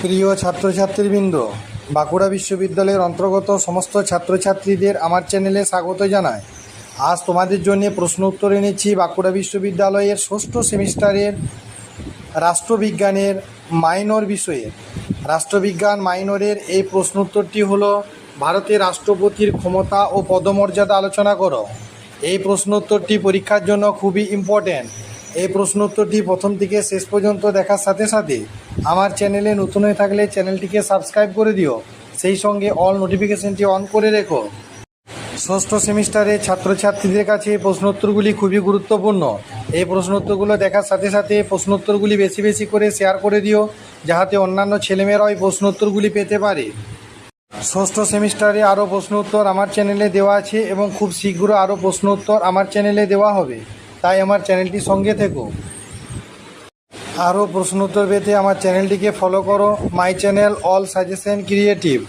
প্রিয় ছাত্রছাত্রীবৃন্দ, বাঁকুড়া বিশ্ববিদ্যালয়ের অন্তর্গত সমস্ত ছাত্রছাত্রীদের আমার চ্যানেলে স্বাগত জানাই। আজ তোমাদের জন্য প্রশ্ন উত্তর এনেছি বাঁকুড়া বিশ্ববিদ্যালয়ের ষষ্ঠ সেমিস্টারের রাষ্ট্রবিজ্ঞানের মাইনর বিষয়ে। রাষ্ট্রবিজ্ঞান মাইনরের এই প্রশ্ন উত্তরটি হলো, ভারতের রাষ্ট্রপতির ক্ষমতা ও পদমর্যাদা আলোচনা করো। এই প্রশ্ন উত্তরটি পরীক্ষার জন্য খুবই ইম্পর্ট্যান্ট। এই প্রশ্ন উত্তরটি প্রথম থেকে শেষ পর্যন্ত দেখার সাথে সাথে আমার চ্যানেলে নতুন হয়ে থাকলে চ্যানেলটিকে সাবস্ক্রাইব করে দিও, সেই সঙ্গে অল নোটিফিকেশনটি অন করে রেখো। ষষ্ঠ সেমিস্টারে ছাত্রছাত্রীদের কাছে এই প্রশ্ন উত্তরগুলি খুবই গুরুত্বপূর্ণ। এই প্রশ্ন উত্তরগুলো দেখার সাথে সাথে প্রশ্ন উত্তরগুলি বেশি বেশি করে শেয়ার করে দিও, যাতে অন্যান্য ছেলেমেয়েরাও এই প্রশ্ন উত্তরগুলি পেতে পারে। ষষ্ঠ সেমিস্টারে আরও প্রশ্ন উত্তর আমার চ্যানেলে দেওয়া আছে এবং খুব শীঘ্র আরও প্রশ্ন উত্তর আমার চ্যানেলে দেওয়া হবে, তাই আমার চ্যানেলটির সঙ্গে থেকো। আরও প্রশ্ন উত্তর পেতে আমার চ্যানেলটিকে ফলো করো, my channel all suggestion creative.